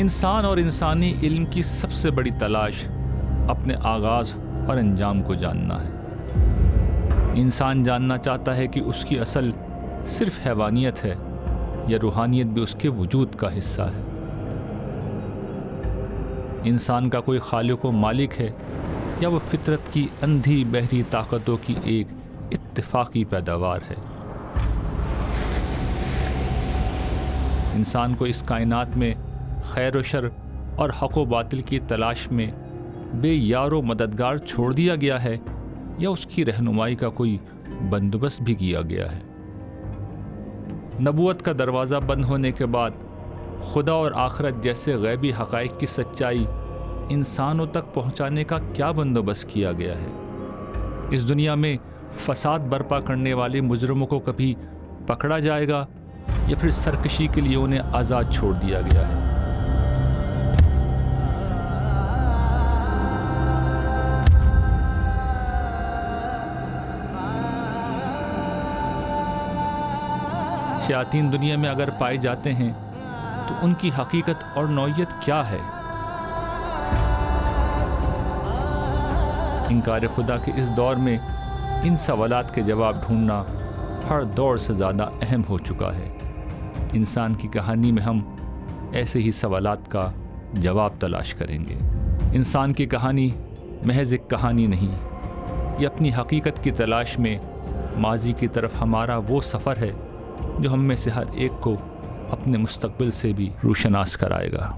انسان اور انسانی علم کی سب سے بڑی تلاش اپنے آغاز اور انجام کو جاننا ہے۔ انسان جاننا چاہتا ہے کہ اس کی اصل صرف حیوانیت ہے یا روحانیت بھی اس کے وجود کا حصہ ہے۔ انسان کا کوئی خالق و مالک ہے یا وہ فطرت کی اندھی بہری طاقتوں کی ایک اتفاقی پیداوار ہے۔ انسان کو اس کائنات میں خیر و شر اور حق و باطل کی تلاش میں بے یار و مددگار چھوڑ دیا گیا ہے یا اس کی رہنمائی کا کوئی بندوبست بھی کیا گیا ہے۔ نبوت کا دروازہ بند ہونے کے بعد خدا اور آخرت جیسے غیبی حقائق کی سچائی انسانوں تک پہنچانے کا کیا بندوبست کیا گیا ہے؟ اس دنیا میں فساد برپا کرنے والے مجرموں کو کبھی پکڑا جائے گا یا پھر سرکشی کے لیے انہیں آزاد چھوڑ دیا گیا ہے؟ شیاطین دنیا میں اگر پائے جاتے ہیں تو ان کی حقیقت اور نوعیت کیا ہے؟ انکار خدا کے اس دور میں ان سوالات کے جواب ڈھونڈنا ہر دور سے زیادہ اہم ہو چکا ہے۔ انسان کی کہانی میں ہم ایسے ہی سوالات کا جواب تلاش کریں گے۔ انسان کی کہانی محض ایک کہانی نہیں، یہ اپنی حقیقت کی تلاش میں ماضی کی طرف ہمارا وہ سفر ہے جو ہم میں سے ہر ایک کو اپنے مستقبل سے بھی روشناس کرائے گا۔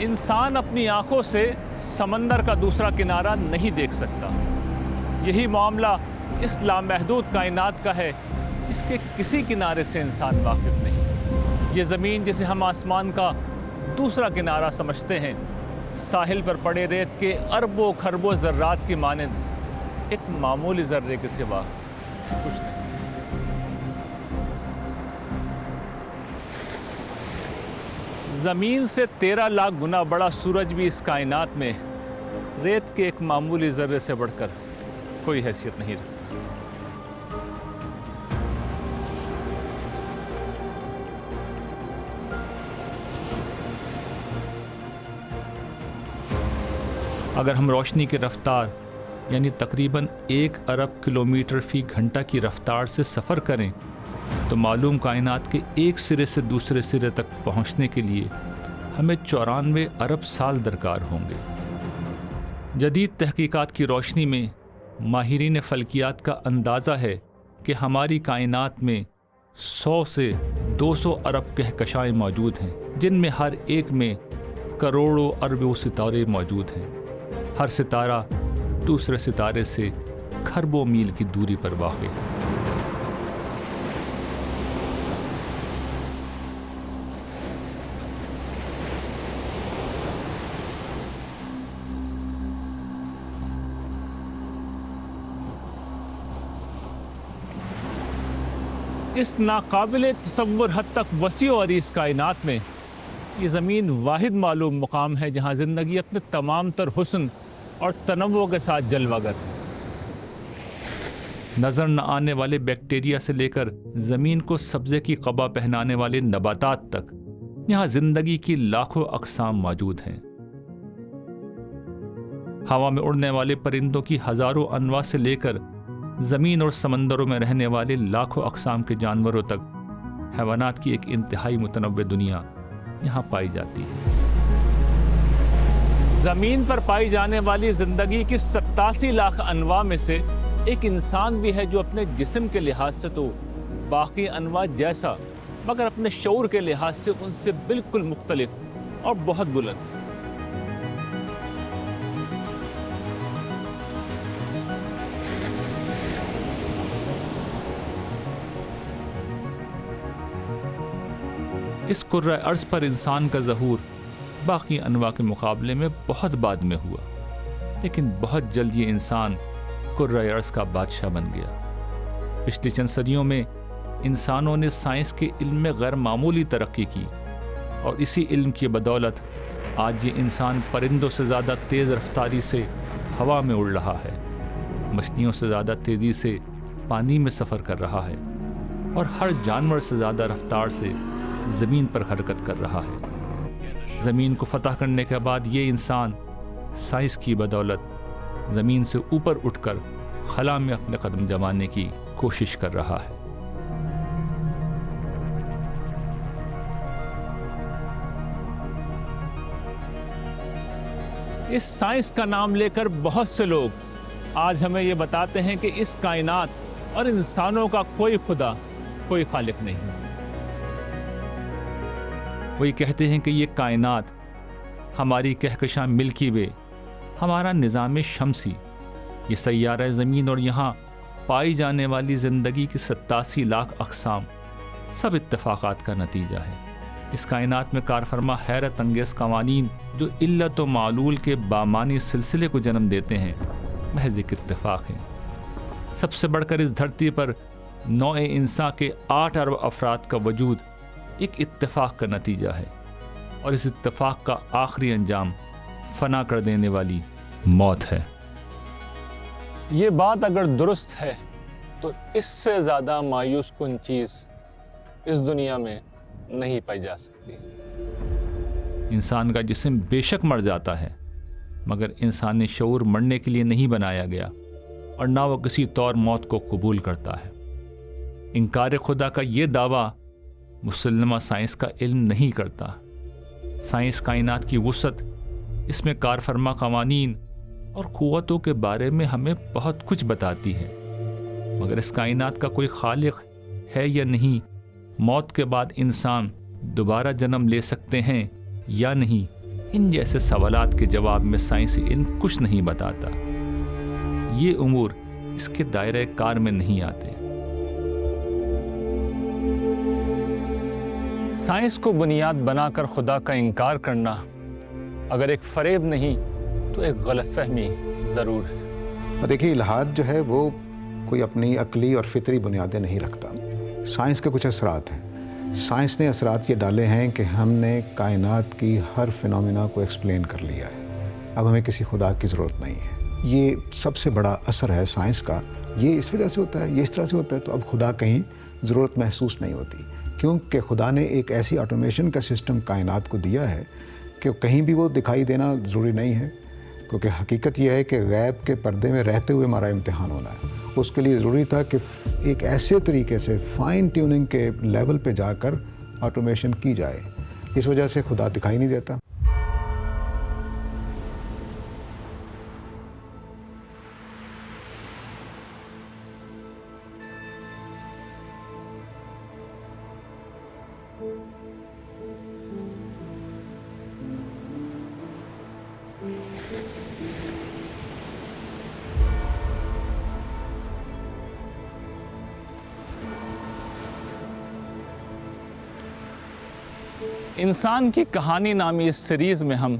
انسان اپنی آنکھوں سے سمندر کا دوسرا کنارہ نہیں دیکھ سکتا۔ یہی معاملہ اس لامحدود کائنات کا ہے جس کے کسی کنارے سے انسان واقف نہیں۔ یہ زمین جسے ہم آسمان کا دوسرا کنارہ سمجھتے ہیں، ساحل پر پڑے ریت کے اربوں کھربوں ذرات کی مانند ایک معمولی ذرے کے سوا کچھ نہیں۔ زمین سے 13 لاکھ گنا بڑا سورج بھی اس کائنات میں ریت کے ایک معمولی ذرے سے بڑھ کر کوئی حیثیت نہیں رکھتا۔ اگر ہم روشنی کی رفتار یعنی تقریباً 1 ارب کلومیٹر فی گھنٹہ کی رفتار سے سفر کریں تو معلوم کائنات کے ایک سرے سے دوسرے سرے تک پہنچنے کے لیے ہمیں 94 ارب سال درکار ہوں گے۔ جدید تحقیقات کی روشنی میں ماہرین فلکیات کا اندازہ ہے کہ ہماری کائنات میں 100 سے 200 ارب کہکشائیں موجود ہیں، جن میں ہر ایک میں کروڑوں اربوں ستارے موجود ہیں۔ ہر ستارہ دوسرے ستارے سے کھربوں میل کی دوری پر واقع ہے۔ اس ناقابل تصور حد تک وسیع و عریض کائنات میں یہ زمین واحد معلوم مقام ہے جہاں زندگی اپنے تمام تر حسن اور تنوع کے ساتھ جلوہ گر ہے۔ نظر نہ آنے والے بیکٹیریا سے لے کر زمین کو سبزے کی قبا پہنانے والے نباتات تک یہاں زندگی کی لاکھوں اقسام موجود ہیں۔ ہوا میں اڑنے والے پرندوں کی ہزاروں انواع سے لے کر زمین اور سمندروں میں رہنے والے لاکھوں اقسام کے جانوروں تک حیوانات کی ایک انتہائی متنوع دنیا یہاں پائی جاتی ہے۔ زمین پر پائی جانے والی زندگی کی 87 لاکھ انواع میں سے ایک انسان بھی ہے جو اپنے جسم کے لحاظ سے تو باقی انواع جیسا مگر اپنے شعور کے لحاظ سے ان سے بالکل مختلف اور بہت بلند۔ اس کرۂ ارض پر انسان کا ظہور باقی انواع کے مقابلے میں بہت بعد میں ہوا، لیکن بہت جلد یہ انسان کرۂ ارض کا بادشاہ بن گیا۔ پچھلی چند صدیوں میں انسانوں نے سائنس کے علم میں غیر معمولی ترقی کی، اور اسی علم کی بدولت آج یہ انسان پرندوں سے زیادہ تیز رفتاری سے ہوا میں اڑ رہا ہے، مچھلیوں سے زیادہ تیزی سے پانی میں سفر کر رہا ہے، اور ہر جانور سے زیادہ رفتار سے زمین پر حرکت کر رہا ہے۔ زمین کو فتح کرنے کے بعد یہ انسان سائنس کی بدولت زمین سے اوپر اٹھ کر خلا میں اپنے قدم جمانے کی کوشش کر رہا ہے۔ اس سائنس کا نام لے کر بہت سے لوگ آج ہمیں یہ بتاتے ہیں کہ اس کائنات اور انسانوں کا کوئی خدا، کوئی خالق نہیں۔ وہی کہتے ہیں کہ یہ کائنات، ہماری کہکشاں ملکی وے، ہمارا نظام شمسی، یہ سیارہ زمین اور یہاں پائی جانے والی زندگی کی 87 لاکھ اقسام سب اتفاقات کا نتیجہ ہے۔ اس کائنات میں کارفرما حیرت انگیز قوانین جو علت و معلول کے بامانی سلسلے کو جنم دیتے ہیں محض ایک اتفاق ہے۔ سب سے بڑھ کر اس دھرتی پر نوع انسان کے 8 ارب افراد کا وجود ایک اتفاق کا نتیجہ ہے، اور اس اتفاق کا آخری انجام فنا کر دینے والی موت ہے۔ یہ بات اگر درست ہے تو اس سے زیادہ مایوس کن چیز اس دنیا میں نہیں پائی جا سکتی۔ انسان کا جسم بے شک مر جاتا ہے، مگر انسانی شعور مرنے کے لیے نہیں بنایا گیا، اور نہ وہ کسی طور موت کو قبول کرتا ہے۔ انکار خدا کا یہ دعویٰ مسلمہ سائنس کا علم نہیں کرتا۔ سائنس کائنات کی وسعت، اس میں کار فرما قوانین اور قوتوں کے بارے میں ہمیں بہت کچھ بتاتی ہے، مگر اس کائنات کا کوئی خالق ہے یا نہیں، موت کے بعد انسان دوبارہ جنم لے سکتے ہیں یا نہیں، ان جیسے سوالات کے جواب میں سائنسی علم کچھ نہیں بتاتا۔ یہ امور اس کے دائرۂ کار میں نہیں آتے۔ سائنس کو بنیاد بنا کر خدا کا انکار کرنا اگر ایک فریب نہیں تو ایک غلط فہمی ضرور ہے۔ دیکھیے، الحاد جو ہے وہ کوئی اپنی عقلی اور فطری بنیادیں نہیں رکھتا۔ سائنس کے کچھ اثرات ہیں۔ سائنس نے اثرات یہ ڈالے ہیں کہ ہم نے کائنات کی ہر فینومینا کو ایکسپلین کر لیا ہے، اب ہمیں کسی خدا کی ضرورت نہیں ہے۔ یہ سب سے بڑا اثر ہے سائنس کا۔ یہ اس وجہ سے ہوتا ہے، یہ اس طرح سے ہوتا ہے، تو اب خدا کہیں ضرورت محسوس نہیں ہوتی، کیونکہ خدا نے ایک ایسی آٹومیشن کا سسٹم کائنات کو دیا ہے کہ کہیں بھی وہ دکھائی دینا ضروری نہیں ہے۔ کیونکہ حقیقت یہ ہے کہ غیب کے پردے میں رہتے ہوئے ہمارا امتحان ہونا ہے. اس کے لیے ضروری تھا کہ ایک ایسے طریقے سے فائن ٹیوننگ کے لیول پہ جا کر آٹومیشن کی جائے. اس وجہ سے خدا دکھائی نہیں دیتا. انسان کی کہانی نامی اس سیریز میں ہم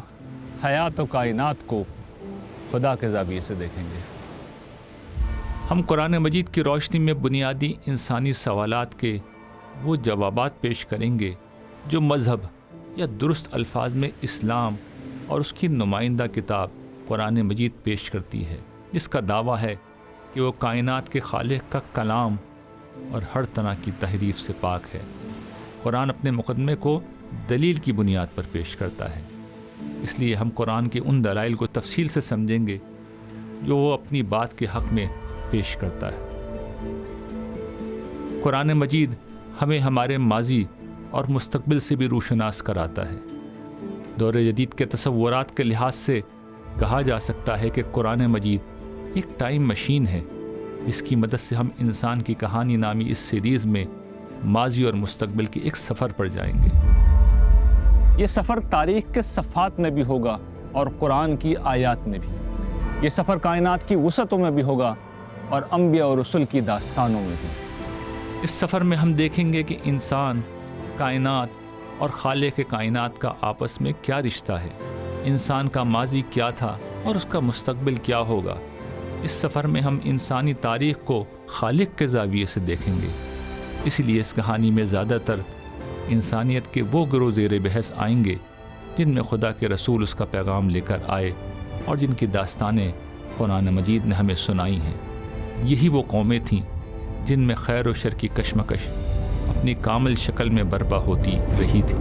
حیات و کائنات کو خدا کے زاویے سے دیکھیں گے. ہم قرآن مجید کی روشنی میں بنیادی انسانی سوالات کے وہ جوابات پیش کریں گے جو مذہب یا درست الفاظ میں اسلام اور اس کی نمائندہ کتاب قرآن مجید پیش کرتی ہے، جس کا دعویٰ ہے کہ وہ کائنات کے خالق کا کلام اور ہر طرح کی تحریف سے پاک ہے. قرآن اپنے مقدمے کو دلیل کی بنیاد پر پیش کرتا ہے، اس لیے ہم قرآن کے ان دلائل کو تفصیل سے سمجھیں گے جو وہ اپنی بات کے حق میں پیش کرتا ہے. قرآن مجید ہمیں ہمارے ماضی اور مستقبل سے بھی روشناس کراتا ہے. دور جدید کے تصورات کے لحاظ سے کہا جا سکتا ہے کہ قرآن مجید ایک ٹائم مشین ہے جس کی مدد سے ہم انسان کی کہانی نامی اس سیریز میں ماضی اور مستقبل کے ایک سفر پر جائیں گے. یہ سفر تاریخ کے صفحات میں بھی ہوگا اور قرآن کی آیات میں بھی. یہ سفر کائنات کی وسعتوں میں بھی ہوگا اور انبیاء اور رسل کی داستانوں میں بھی. اس سفر میں ہم دیکھیں گے کہ انسان، کائنات اور خالق کائنات کا آپس میں کیا رشتہ ہے، انسان کا ماضی کیا تھا اور اس کا مستقبل کیا ہوگا. اس سفر میں ہم انسانی تاریخ کو خالق کے زاویے سے دیکھیں گے. اسی لیے اس کہانی میں زیادہ تر انسانیت کے وہ گروہ زیر بحث آئیں گے جن میں خدا کے رسول اس کا پیغام لے کر آئے اور جن کی داستانیں قرآن مجید نے ہمیں سنائی ہیں. یہی وہ قومیں تھیں جن میں خیر و شر کی کشمکش اپنی کامل شکل میں برپا ہوتی رہی تھی.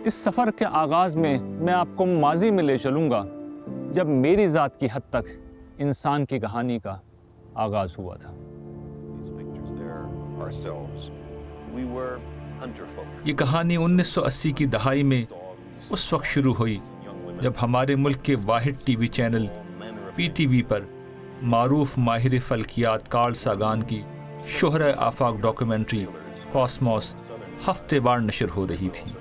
اس سفر کے آغاز میں آپ کو ماضی میں لے چلوں گا جب میری ذات کی حد تک انسان کی کہانی کا آغاز ہوا تھا. یہ کہانی 1980 کی دہائی میں اس وقت شروع ہوئی جب ہمارے ملک کے واحد ٹی وی چینل PTV پر معروف ماہر فلکیات کارل ساگان کی شہرہ آفاق ڈاکیومنٹری کاسموس ہفتے وار نشر ہو رہی تھی.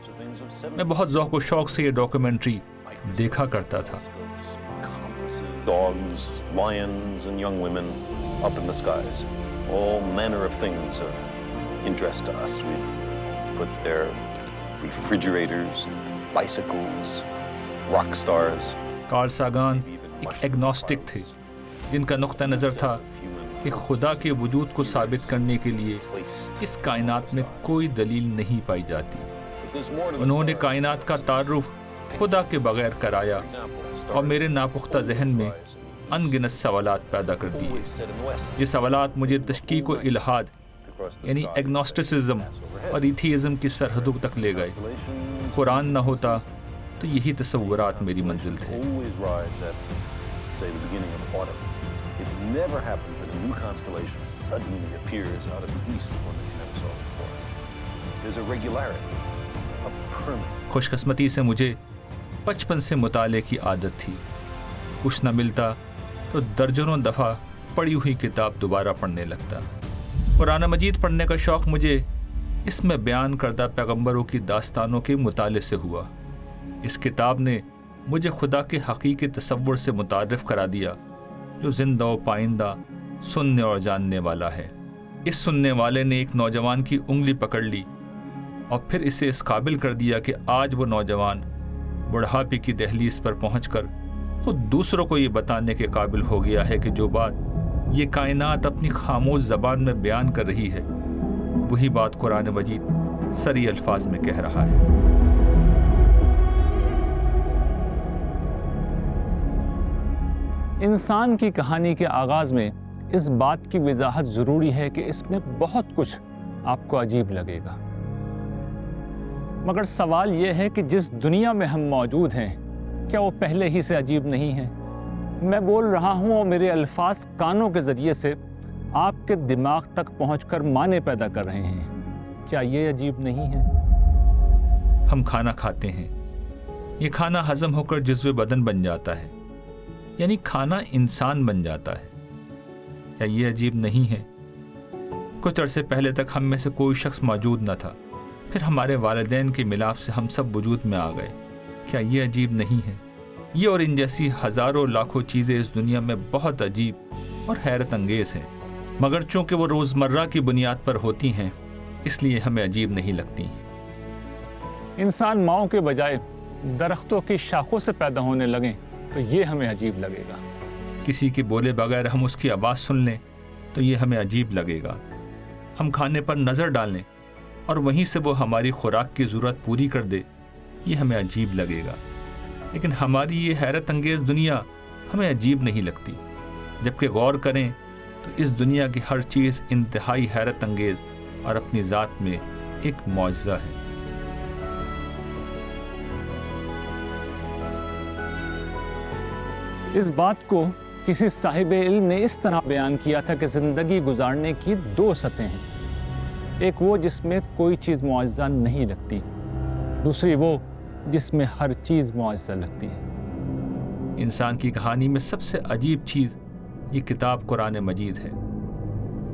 میں بہت ذوق و شوق سے یہ ڈاکیومنٹری دیکھا کرتا تھا. Dogs, lions, and young women up in the skies. All manner of things of interest to us. We put their refrigerators, bicycles, rock stars. Carl Sagan ایک ایگنوسٹک تھے جن کا نقطہ نظر تھا کہ خدا کے وجود کو ثابت کرنے کے لیے اس کائنات میں کوئی دلیل نہیں پائی جاتی. انہوں نے کائنات کا تعارف خدا کے بغیر کرایا اور میرے ناپختہ ذہن میں ان گنت سوالات پیدا کر دیے. یہ سوالات مجھے تشکیک و الحاد یعنی ایگنوسٹسزم اور ایتھیزم کی سرحدوں تک لے گئے. قرآن نہ ہوتا تو یہی تصورات میری منزل تھے. خوش قسمتی سے مجھے بچپن سے مطالعے کی عادت تھی. کچھ نہ ملتا تو درجنوں دفعہ پڑھی ہوئی کتاب دوبارہ پڑھنے لگتا. قرآن مجید پڑھنے کا شوق مجھے اس میں بیان کردہ پیغمبروں کی داستانوں کے مطالعے سے ہوا. اس کتاب نے مجھے خدا کے حقیقی تصور سے متعارف کرا دیا جو زندہ و پائندہ، سننے اور جاننے والا ہے. اس سننے والے نے ایک نوجوان کی انگلی پکڑ لی اور پھر اسے اس قابل کر دیا کہ آج وہ نوجوان بڑھاپے کی دہلیز پر پہنچ کر خود دوسروں کو یہ بتانے کے قابل ہو گیا ہے کہ جو بات یہ کائنات اپنی خاموش زبان میں بیان کر رہی ہے، وہی بات قرآن مجید سری الفاظ میں کہہ رہا ہے۔ انسان کی کہانی کے آغاز میں اس بات کی وضاحت ضروری ہے کہ اس میں بہت کچھ آپ کو عجیب لگے گا، مگر سوال یہ ہے کہ جس دنیا میں ہم موجود ہیں کیا وہ پہلے ہی سے عجیب نہیں ہے؟ میں بول رہا ہوں اور میرے الفاظ کانوں کے ذریعے سے آپ کے دماغ تک پہنچ کر معنی پیدا کر رہے ہیں، کیا یہ عجیب نہیں ہے؟ ہم کھانا کھاتے ہیں، یہ کھانا ہضم ہو کر جزو بدن بن جاتا ہے، یعنی کھانا انسان بن جاتا ہے، کیا یہ عجیب نہیں ہے؟ کچھ عرصے پہلے تک ہم میں سے کوئی شخص موجود نہ تھا، پھر ہمارے والدین کے ملاپ سے ہم سب وجود میں آ گئے، کیا یہ عجیب نہیں ہے؟ یہ اور ان جیسی ہزاروں لاکھوں چیزیں اس دنیا میں بہت عجیب اور حیرت انگیز ہیں، مگر چونکہ وہ روزمرہ کی بنیاد پر ہوتی ہیں اس لیے ہمیں عجیب نہیں لگتی۔ انسان ماؤں کے بجائے درختوں کی شاخوں سے پیدا ہونے لگیں تو یہ ہمیں عجیب لگے گا۔ کسی کے بولے بغیر ہم اس کی آواز سن لیں تو یہ ہمیں عجیب لگے گا۔ ہم کھانے پر نظر ڈالیں اور وہیں سے وہ ہماری خوراک کی ضرورت پوری کر دے، یہ ہمیں عجیب لگے گا۔ لیکن ہماری یہ حیرت انگیز دنیا ہمیں عجیب نہیں لگتی، جبکہ غور کریں تو اس دنیا کی ہر چیز انتہائی حیرت انگیز اور اپنی ذات میں ایک معجزہ ہے۔ اس بات کو کسی صاحب علم نے اس طرح بیان کیا تھا کہ زندگی گزارنے کی دو سطحیں ہیں، ایک وہ جس میں کوئی چیز معجزہ نہیں لگتی، دوسری وہ جس میں ہر چیز معجزہ لگتی ہے۔ انسان کی کہانی میں سب سے عجیب چیز یہ کتاب قرآن مجید ہے۔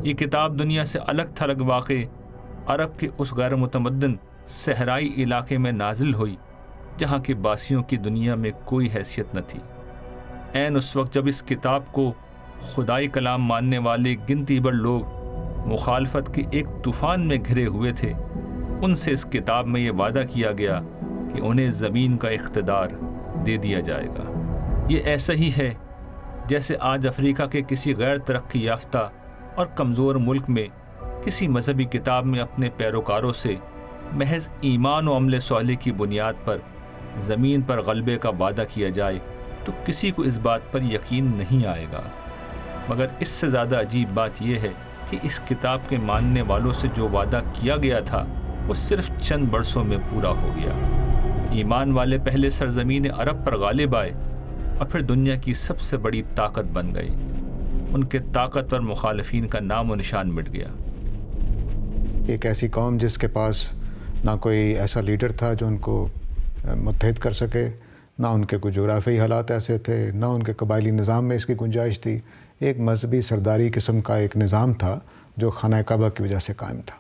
یہ کتاب دنیا سے الگ تھلگ واقع عرب کے اس غیر متمدن صحرائی علاقے میں نازل ہوئی جہاں کے باسیوں کی دنیا میں کوئی حیثیت نہ تھی۔ عین اس وقت جب اس کتاب کو خدائی کلام ماننے والے گنتی بھر لوگ مخالفت کے ایک طوفان میں گھرے ہوئے تھے، ان سے اس کتاب میں یہ وعدہ کیا گیا کہ انہیں زمین کا اقتدار دے دیا جائے گا۔ یہ ایسا ہی ہے جیسے آج افریقہ کے کسی غیر ترقی یافتہ اور کمزور ملک میں کسی مذہبی کتاب میں اپنے پیروکاروں سے محض ایمان و عمل صالح کی بنیاد پر زمین پر غلبے کا وعدہ کیا جائے تو کسی کو اس بات پر یقین نہیں آئے گا۔ مگر اس سے زیادہ عجیب بات یہ ہے کہ اس کتاب کے ماننے والوں سے جو وعدہ کیا گیا تھا وہ صرف چند برسوں میں پورا ہو گیا۔ ایمان والے پہلے سرزمین عرب پر غالب آئے اور پھر دنیا کی سب سے بڑی طاقت بن گئی۔ ان کے طاقتور مخالفین کا نام و نشان مٹ گیا۔ ایک ایسی قوم جس کے پاس نہ کوئی ایسا لیڈر تھا جو ان کو متحد کر سکے، نہ ان کے کوئی جغرافیائی حالات ایسے تھے، نہ ان کے قبائلی نظام میں اس کی گنجائش تھی۔ ایک مذہبی سرداری قسم کا ایک نظام تھا جو خانہ کعبہ کی وجہ سے قائم تھا۔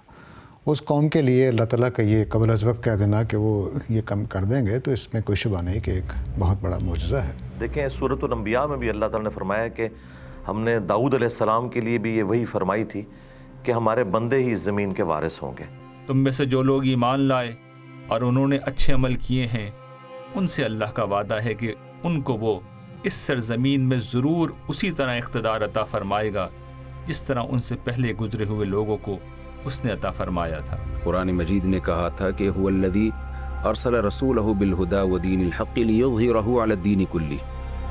اس قوم کے لیے اللہ تعالیٰ کا یہ قبل از وقت کہہ دینا کہ وہ یہ کم کر دیں گے تو اس میں کوئی شبہ نہیں کہ ایک بہت بڑا معجزہ ہے۔ دیکھیں سورۃ الانبیاء میں بھی اللہ تعالیٰ نے فرمایا کہ ہم نے داؤد علیہ السلام کے لیے بھی یہ وہی فرمائی تھی کہ ہمارے بندے ہی اس زمین کے وارث ہوں گے۔ تم میں سے جو لوگ ایمان لائے اور انہوں نے اچھے عمل کیے ہیں ان سے اللہ کا وعدہ ہے کہ ان کو وہ اس سرزمین میں ضرور اسی طرح اقتدار عطا فرمائے گا جس طرح ان سے پہلے گزرے ہوئے لوگوں کو اس نے عطا فرمایا تھا۔ قرآن مجید نے کہا تھا کہ هو الذی ارسل رسولہ بالہدی ودین الحق لیظہرہ علی الدین کلہ۔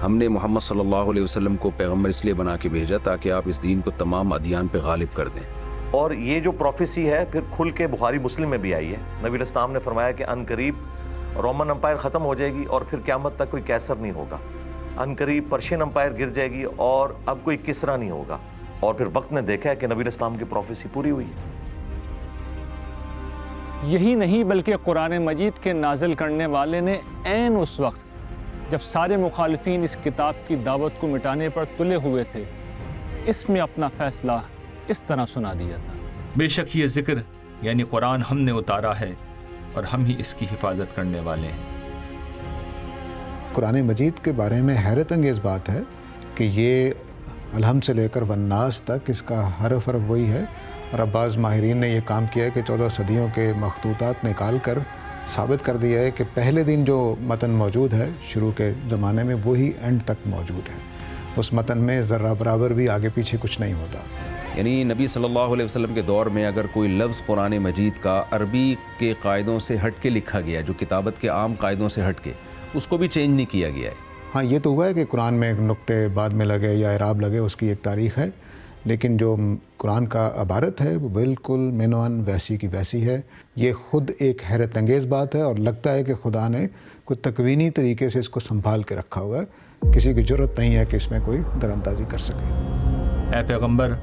ہم نے محمد صلی اللہ علیہ وسلم کو پیغمبر اس لیے بنا کے بھیجا تاکہ آپ اس دین کو تمام ادیان پہ غالب کر دیں۔ اور یہ جو پروفیسی ہے پھر کھل کے بخاری مسلم میں بھی آئی ہے۔ نبی علیہ السلام نے فرمایا کہ ان قریب رومن امپائر ختم ہو جائے گی اور پھر قیامت تک کوئی کیسر نہیں ہوگا۔ ان قریب پرشین امپائر گر جائے گی اور اب کوئی کسرا نہیں ہوگا۔ اور پھر وقت نے دیکھا ہے کہ نبی علیہ السلام کی پروفیسی پوری ہوئی ہے۔ یہی نہیں بلکہ قرآن مجید کے نازل کرنے والے نے عین اس وقت جب سارے مخالفین اس کتاب کی دعوت کو مٹانے پر تلے ہوئے تھے اس میں اپنا فیصلہ اس طرح سنا دیا تھا۔ بے شک یہ ذکر یعنی قرآن ہم نے اتارا ہے اور ہم ہی اس کی حفاظت کرنے والے ہیں۔ قرآن مجید کے بارے میں حیرت انگیز بات ہے کہ یہ الحمد سے لے کر والناس تک اس کا حرف وہی ہے، اور اب بعض ماہرین نے یہ کام کیا ہے کہ 14 صدیوں کے مخطوطات نکال کر ثابت کر دیا ہے کہ پہلے دن جو متن موجود ہے شروع کے زمانے میں وہی اینڈ تک موجود ہے۔ اس متن میں ذرہ برابر بھی آگے پیچھے کچھ نہیں ہوتا. یعنی نبی صلی اللہ علیہ وسلم کے دور میں اگر کوئی لفظ قرآن مجید کا عربی کے قاعدوں سے ہٹ کے لکھا گیا، جو کتابت کے عام قاعدوں سے ہٹ کے، اس کو بھی چینج نہیں کیا گیا ہے. ہاں یہ تو ہوا ہے کہ قرآن میں نقطے بعد میں لگے یا اعراب لگے، اس کی ایک تاریخ ہے، لیکن جو قرآن کا عبارت ہے وہ بالکل منوان ویسی کی ویسی ہے. یہ خود ایک حیرت انگیز بات ہے، اور لگتا ہے کہ خدا نے کوئی تکوینی طریقے سے اس کو سنبھال کے رکھا ہوا ہے. کسی کی ضرورت نہیں ہے کہ اس میں کوئی دراندازی کر سکے. اے پیغمبر،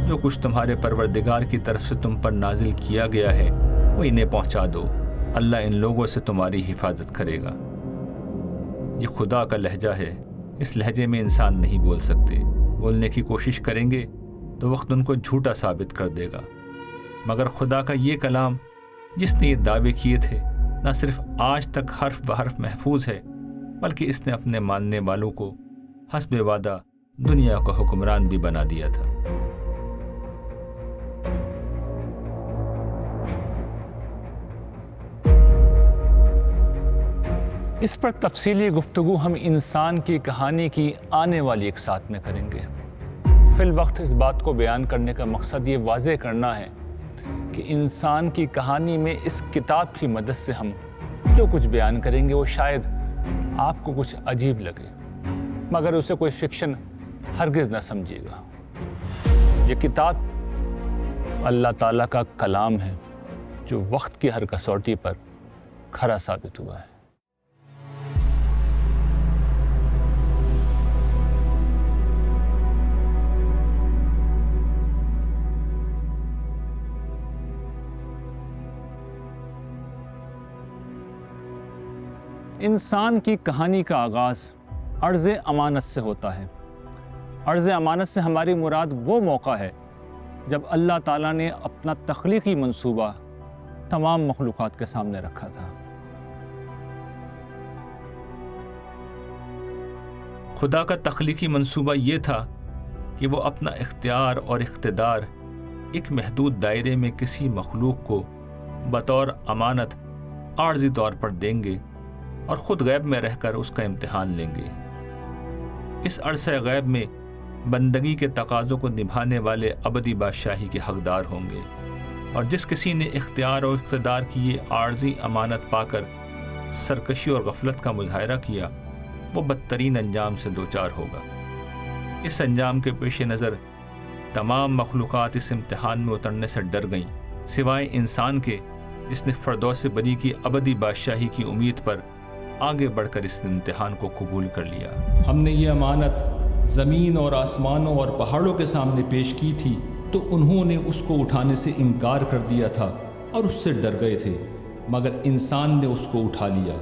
جو کچھ تمہارے پروردگار کی طرف سے تم پر نازل کیا گیا ہے وہ انہیں پہنچا دو. اللہ ان لوگوں سے تمہاری حفاظت کرے گا. یہ خدا کا لہجہ ہے، اس لہجے میں انسان نہیں بول سکتے. بولنے کی کوشش کریں گے تو وقت ان کو جھوٹا ثابت کر دے گا. مگر خدا کا یہ کلام جس نے یہ دعوے کیے تھے نہ صرف آج تک حرف بحرف محفوظ ہے، بلکہ اس نے اپنے ماننے والوں کو حسب وعدہ دنیا کا حکمران بھی بنا دیا تھا. اس پر تفصیلی گفتگو ہم انسان کی کہانی کی آنے والی ایک ساتھ میں کریں گے. فی الوقت اس بات کو بیان کرنے کا مقصد یہ واضح کرنا ہے کہ انسان کی کہانی میں اس کتاب کی مدد سے ہم جو کچھ بیان کریں گے وہ شاید آپ کو کچھ عجیب لگے، مگر اسے کوئی فکشن ہرگز نہ سمجھیے گا. یہ کتاب اللہ تعالیٰ کا کلام ہے جو وقت کی ہر کسوٹی پر کھرا ثابت ہوا ہے. انسان کی کہانی کا آغاز عرض امانت سے ہوتا ہے. عرض امانت سے ہماری مراد وہ موقع ہے جب اللہ تعالیٰ نے اپنا تخلیقی منصوبہ تمام مخلوقات کے سامنے رکھا تھا. خدا کا تخلیقی منصوبہ یہ تھا کہ وہ اپنا اختیار اور اقتدار ایک محدود دائرے میں کسی مخلوق کو بطور امانت عارضی طور پر دیں گے اور خود غیب میں رہ کر اس کا امتحان لیں گے. اس عرصہ غیب میں بندگی کے تقاضوں کو نبھانے والے ابدی بادشاہی کے حقدار ہوں گے، اور جس کسی نے اختیار اور اقتدار کی یہ عارضی امانت پا کر سرکشی اور غفلت کا مظاہرہ کیا وہ بدترین انجام سے دوچار ہوگا. اس انجام کے پیش نظر تمام مخلوقات اس امتحان میں اترنے سے ڈر گئیں، سوائے انسان کے جس نے فردوس بری کی ابدی بادشاہی کی امید پر آگے بڑھ کر اس امتحان کو قبول کر لیا. ہم نے یہ امانت زمین اور آسمانوں اور پہاڑوں کے سامنے پیش کی تھی تو انہوں نے اس کو اٹھانے سے انکار کر دیا تھا اور اس سے ڈر گئے تھے، مگر انسان نے اس کو اٹھا لیا.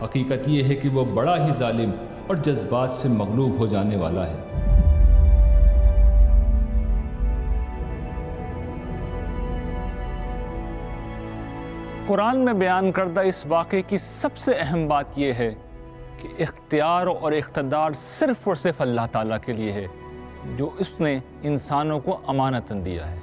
حقیقت یہ ہے کہ وہ بڑا ہی ظالم اور جذبات سے مغلوب ہو جانے والا ہے. قرآن میں بیان کردہ اس واقعے کی سب سے اہم بات یہ ہے کہ اختیار اور اقتدار صرف اور صرف اللہ تعالیٰ کے لیے ہے جو اس نے انسانوں کو امانتاً دیا ہے.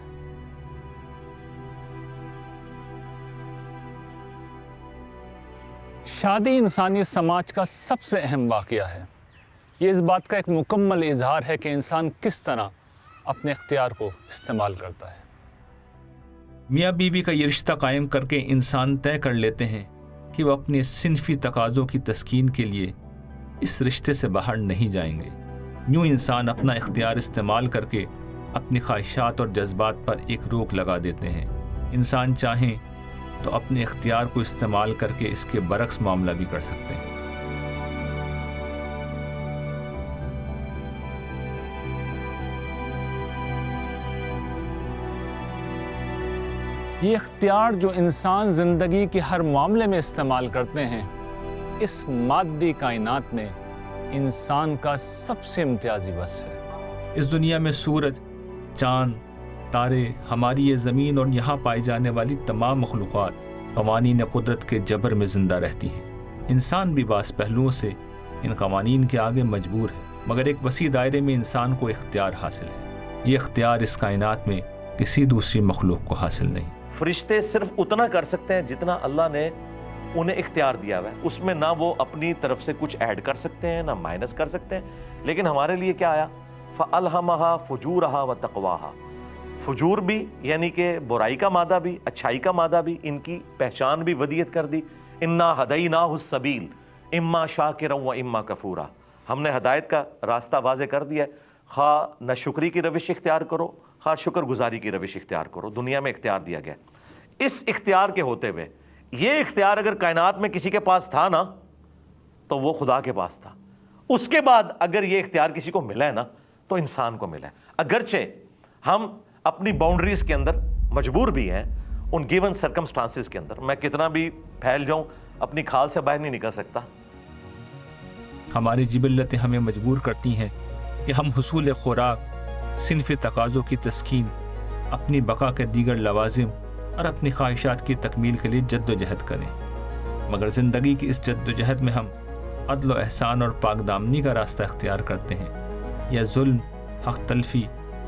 شادی انسانی سماج کا سب سے اہم واقعہ ہے. یہ اس بات کا ایک مکمل اظہار ہے کہ انسان کس طرح اپنے اختیار کو استعمال کرتا ہے. میاں بیوی کا یہ رشتہ قائم کر کے انسان طے کر لیتے ہیں کہ وہ اپنے صنفی تقاضوں کی تسکین کے لیے اس رشتے سے باہر نہیں جائیں گے. یوں انسان اپنا اختیار استعمال کر کے اپنی خواہشات اور جذبات پر ایک روک لگا دیتے ہیں. انسان چاہیں تو اپنے اختیار کو استعمال کر کے اس کے برعکس معاملہ بھی کر سکتے ہیں. یہ اختیار جو انسان زندگی کے ہر معاملے میں استعمال کرتے ہیں، اس مادی کائنات میں انسان کا سب سے امتیازی وصف ہے. اس دنیا میں سورج، چاند، تارے، ہماری یہ زمین اور یہاں پائی جانے والی تمام مخلوقات قوانین قدرت کے جبر میں زندہ رہتی ہیں. انسان بھی بعض پہلوؤں سے ان قوانین کے آگے مجبور ہے، مگر ایک وسیع دائرے میں انسان کو اختیار حاصل ہے. یہ اختیار اس کائنات میں کسی دوسری مخلوق کو حاصل نہیں. فرشتے صرف اتنا کر سکتے ہیں جتنا اللہ نے انہیں اختیار دیا ہوا ہے، اس میں نہ وہ اپنی طرف سے کچھ ایڈ کر سکتے ہیں نہ مائنس کر سکتے ہیں، لیکن ہمارے لیے کیا آیا؟ فَأَلْهَمَهَا فُجُورَهَا وَتَقْوَاهَا، فجور بھی یعنی کہ برائی کا مادہ بھی، اچھائی کا مادہ بھی، ان کی پہچان بھی ودیت کر دی۔ اِنَّا هَدَيْنَاهُ السَّبِيلَ إِمَّا شَاكِرًا وَإِمَّا كَفُورًا، ہم نے ہدایت کا راستہ واضح کر دیا ہے، خواہ نہ شکری کی روش اختیار کرو خواہ شکر گزاری کی روش اختیار کرو، دنیا میں اختیار دیا گیا۔ اس اختیار کے ہوتے ہوئے یہ اختیار اگر کائنات میں کسی کے پاس تھا نا تو وہ خدا کے پاس تھا، اس کے بعد اگر یہ اختیار کسی کو ملا ہے نا تو انسان کو ملا ہے، اگرچہ ہم اپنی باؤنڈریز کے اندر مجبور بھی ہیں، ان گیون سرکمسٹانسز کے اندر میں کتنا بھی پھیل جاؤں اپنی کھال سے باہر نہیں نکل سکتا۔ ہماری جبلتیں ہمیں مجبور کرتی ہیں کہ ہم حصول خوراک، صنف تقاضوں کی تسکین، اپنی بقا کے دیگر لوازم اور اپنی خواہشات کی تکمیل کے لیے جد و جہد کریں، مگر زندگی کی اس جد و جہد میں ہم عدل و احسان اور پاک دامنی کا راستہ اختیار کرتے ہیں یا ظلم، حق تلفی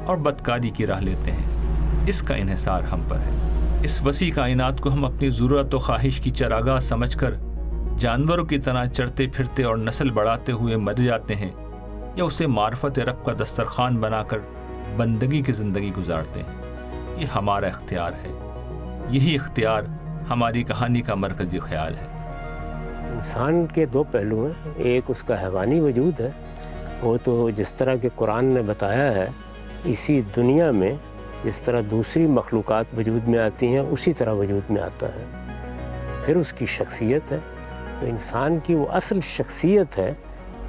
اور بدکاری کی راہ لیتے ہیں۔ اس کا انحصار ہم پر ہے۔ اس وسیع کائنات کو ہم اپنی ضرورت و خواہش کی چراگاہ سمجھ کر جانوروں کی طرح چرتے پھرتے اور نسل بڑھاتے ہوئے مر جاتے ہیں، یا اسے معرفت رب کا دسترخوان بنا کر بندگی کی زندگی گزارتے ہیں۔ یہ ہمارا اختیار ہے، یہی اختیار ہماری کہانی کا مرکزی خیال ہے۔ انسان کے دو پہلو ہیں، ایک اس کا حیوانی وجود ہے، وہ تو جس طرح کہ قرآن نے بتایا ہے اسی دنیا میں جس طرح دوسری مخلوقات وجود میں آتی ہیں اسی طرح وجود میں آتا ہے۔ پھر اس کی شخصیت ہے، تو انسان کی وہ اصل شخصیت ہے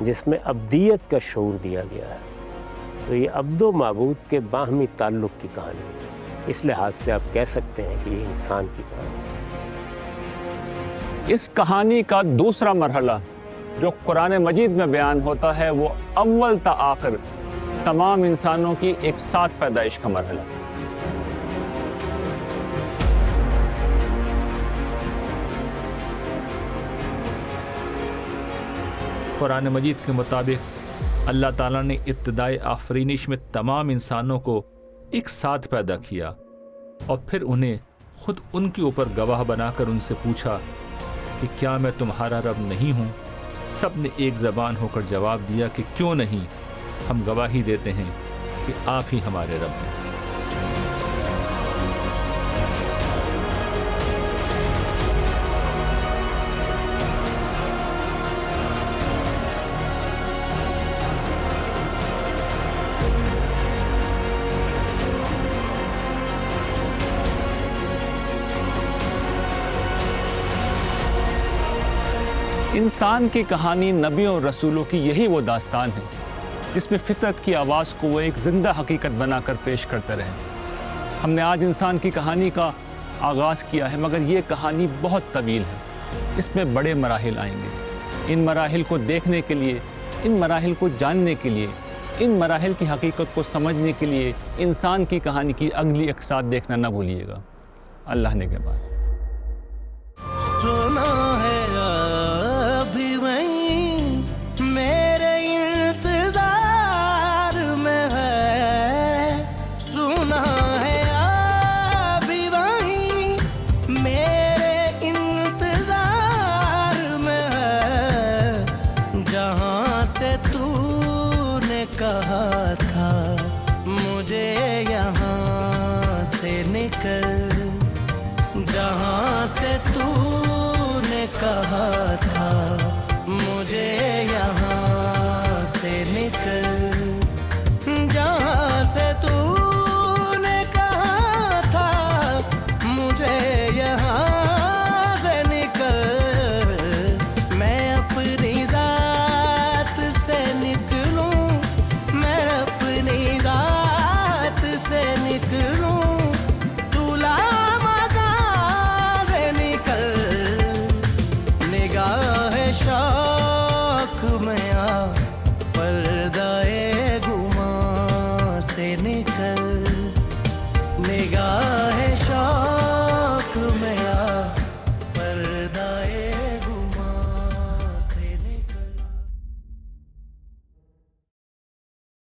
جس میں ابدیت کا شعور دیا گیا ہے۔ تو یہ عبد و معبود کے باہمی تعلق کی کہانی ہے، اس لحاظ سے آپ کہہ سکتے ہیں کہ یہ انسان کی کہانی ہے۔ اس کہانی کا دوسرا مرحلہ جو قرآن مجید میں بیان ہوتا ہے وہ اول تا آخر تمام انسانوں کی ایک ساتھ پیدائش کا مرحلہ۔ قرآن مجید کے مطابق اللہ تعالیٰ نے ابتدائی آفرینش میں تمام انسانوں کو ایک ساتھ پیدا کیا اور پھر انہیں خود ان کے اوپر گواہ بنا کر ان سے پوچھا کہ کیا میں تمہارا رب نہیں ہوں؟ سب نے ایک زبان ہو کر جواب دیا کہ کیوں نہیں، ہم گواہی دیتے ہیں کہ آپ ہی ہمارے رب ہیں۔ انسان کی کہانی نبیوں اور رسولوں کی یہی وہ داستان ہے جس میں فطرت کی آواز کو وہ ایک زندہ حقیقت بنا کر پیش کرتے رہے۔ ہم نے آج انسان کی کہانی کا آغاز کیا ہے، مگر یہ کہانی بہت طویل ہے، اس میں بڑے مراحل آئیں گے۔ ان مراحل کو دیکھنے کے لیے، ان مراحل کو جاننے کے لیے، ان مراحل کی حقیقت کو سمجھنے کے لیے انسان کی کہانی کی اگلی اقساط دیکھنا نہ بھولیے گا۔ اللہ نے کے بعد سنا ہے ابھی وہیں میرے انتظار میں ہے، سنا ہے ابھی وہیں میرے انتظار میں ہے، جہاں سے تو نے کہا تھا مجھے یہاں سے نکل، جہاں سے تو نے کہا تھا